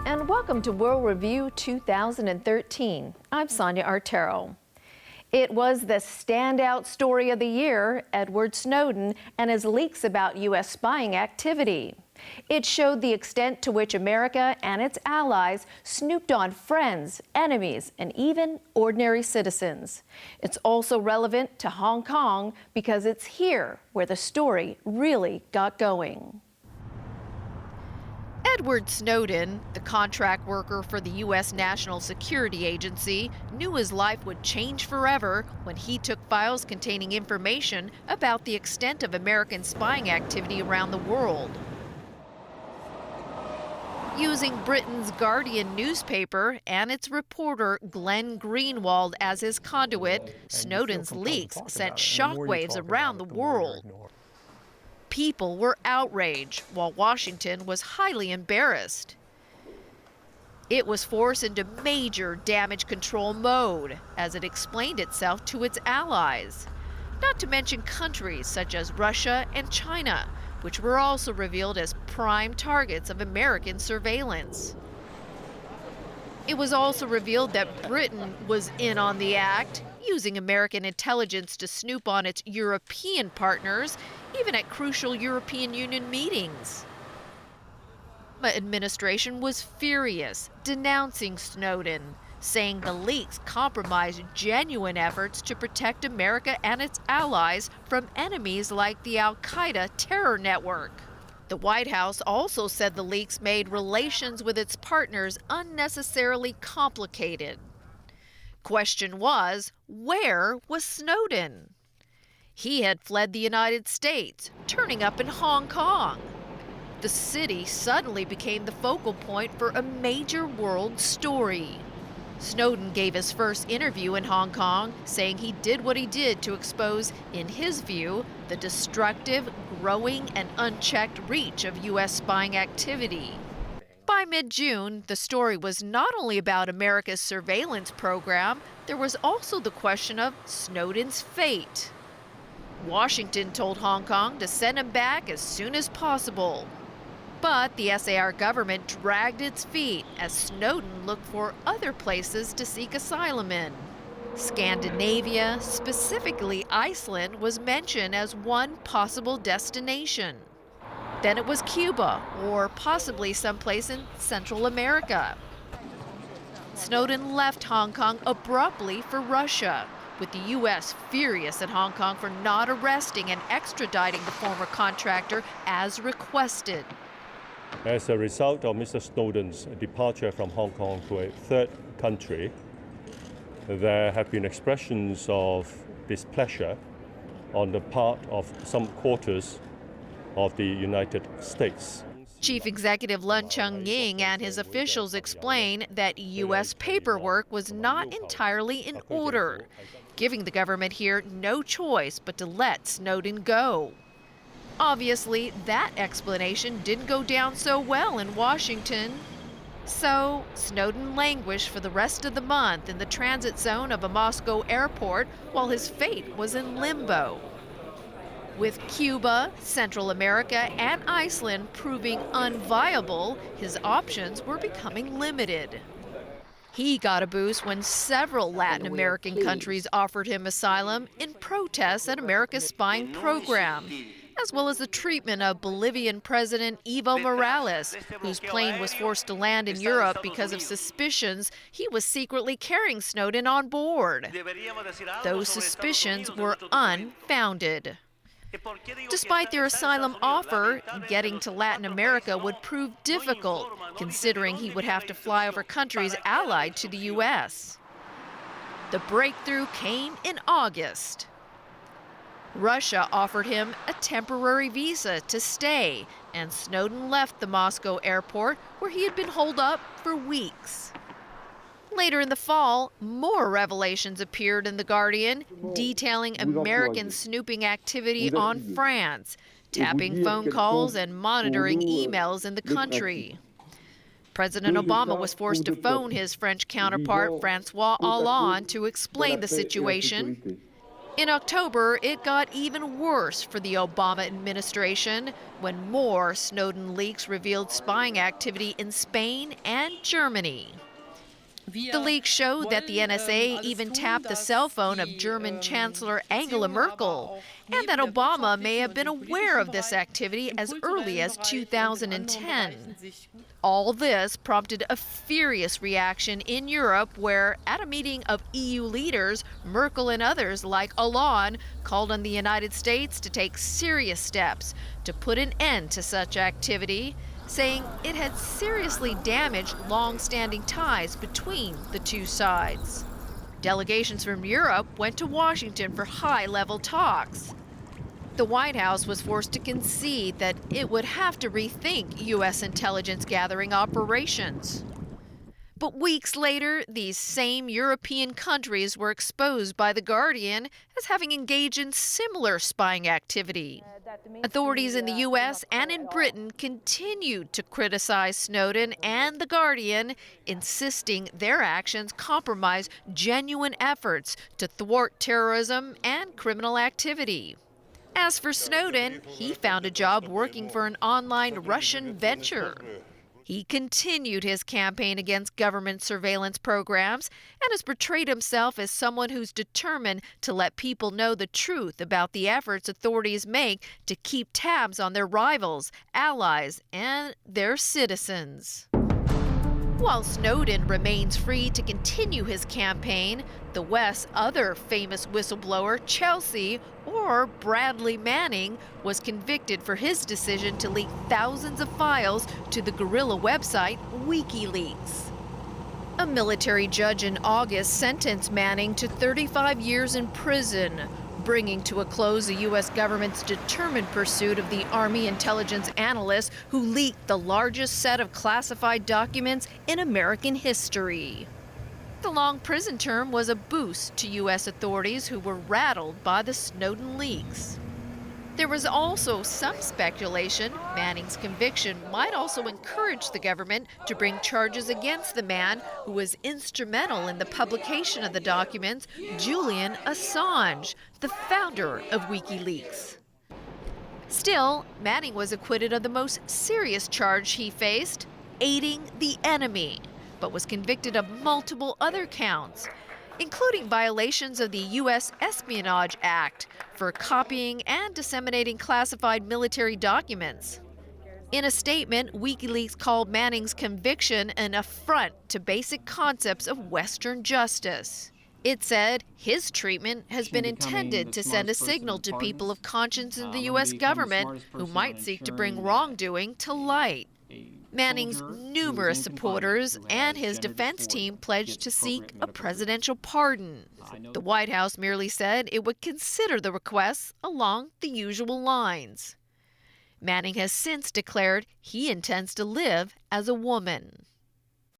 And welcome to World Review 2013. I'm Sonia Artero. It was the standout story of the year, Edward Snowden and his leaks about U.S. spying activity. It showed the extent to which America and its allies snooped on friends, enemies, and even ordinary citizens. It's also relevant to Hong Kong because it's here where the story really got going. Edward Snowden, the contract worker for the U.S. National Security Agency, knew his life would change forever when he took files containing information about the extent of American spying activity around the world. Using Britain's Guardian newspaper and its reporter Glenn Greenwald as his conduit, Snowden's leaks sent shockwaves around the world. People were outraged, while Washington was highly embarrassed. It was forced into major damage control mode as it explained itself to its allies, not to mention countries such as Russia and China, which were also revealed as prime targets of American surveillance. It was also revealed that Britain was in on the act, using American intelligence to snoop on its European partners, even at crucial European Union meetings. The administration was furious, denouncing Snowden, saying the leaks compromised genuine efforts to protect America and its allies from enemies like the Al-Qaeda terror network. The White House also said the leaks made relations with its partners unnecessarily complicated. Question was, where was Snowden? He had fled the United States, turning up in Hong Kong. The city suddenly became the focal point for a major world story. Snowden gave his first interview in Hong Kong, saying he did what he did to expose, in his view, the destructive, growing, and unchecked reach of U.S. spying activity. By mid-June, the story was not only about America's surveillance program, there was also the question of Snowden's fate. Washington told Hong Kong to send him back as soon as possible. But the SAR government dragged its feet as Snowden looked for other places to seek asylum in. Scandinavia, specifically Iceland, was mentioned as one possible destination. Then it was Cuba, or possibly someplace in Central America. Snowden left Hong Kong abruptly for Russia, with the U.S. furious at Hong Kong for not arresting and extraditing the former contractor as requested. As a result of Mr. Snowden's departure from Hong Kong to a third country, there have been expressions of displeasure on the part of some quarters of the United States. Chief Executive Lun Chung-ying and his officials explain that U.S. paperwork was not entirely in order, giving the government here no choice but to let Snowden go. Obviously, that explanation didn't go down so well in Washington. So, Snowden languished for the rest of the month in the transit zone of a Moscow airport while his fate was in limbo. With Cuba, Central America, and Iceland proving unviable, his options were becoming limited. He got a boost when several Latin American countries offered him asylum in protest at America's spying program, as well as the treatment of Bolivian President Evo Morales, whose plane was forced to land in Europe because of suspicions he was secretly carrying Snowden on board. Those suspicions were unfounded. Despite their asylum offer, getting to Latin America would prove difficult, considering he would have to fly over countries allied to the U.S. The breakthrough came in August. Russia offered him a temporary visa to stay, and Snowden left the Moscow airport, where he had been holed up for weeks. Later in the fall, more revelations appeared in The Guardian, detailing American snooping activity on France, tapping phone calls and monitoring emails in the country. President Obama was forced to phone his French counterpart, François Hollande, to explain the situation. In October, it got even worse for the Obama administration when more Snowden leaks revealed spying activity in Spain and Germany. The leaks showed that the NSA even tapped the cell phone of German Chancellor Angela Merkel, and that Obama may have been aware of this activity as early as 2010. All this prompted a furious reaction in Europe where, at a meeting of EU leaders, Merkel and others like Hollande called on the United States to take serious steps to put an end to such activity, saying it had seriously damaged long-standing ties between the two sides. Delegations from Europe went to Washington for high-level talks. The White House was forced to concede that it would have to rethink U.S. intelligence gathering operations. But weeks later, these same European countries were exposed by The Guardian as having engaged in similar spying activity. Authorities in the U.S. and in Britain continued to criticize Snowden and The Guardian, insisting their actions compromise genuine efforts to thwart terrorism and criminal activity. As for Snowden, he found a job working for an online Russian venture. He continued his campaign against government surveillance programs and has portrayed himself as someone who's determined to let people know the truth about the efforts authorities make to keep tabs on their rivals, allies, and their citizens. While Snowden remains free to continue his campaign, the West's other famous whistleblower, Chelsea, or Bradley Manning, was convicted for his decision to leak thousands of files to the guerrilla website WikiLeaks. A military judge in August sentenced Manning to 35 years in prison, bringing to a close the U.S. government's determined pursuit of the Army intelligence analyst who leaked the largest set of classified documents in American history. The long prison term was a boost to U.S. authorities who were rattled by the Snowden leaks. There was also some speculation Manning's conviction might also encourage the government to bring charges against the man who was instrumental in the publication of the documents, Julian Assange, the founder of WikiLeaks. Still, Manning was acquitted of the most serious charge he faced, aiding the enemy, but was convicted of multiple other counts, including violations of the U.S. Espionage Act for copying and disseminating classified military documents. In a statement, WikiLeaks called Manning's conviction an affront to basic concepts of Western justice. It said his treatment has been intended to send a signal to people of conscience in the U.S. government who might seek to bring wrongdoing to light. Manning's numerous supporters and his defense team pledged to seek a presidential pardon. The White House merely said it would consider the requests along the usual lines. Manning has since declared he intends to live as a woman.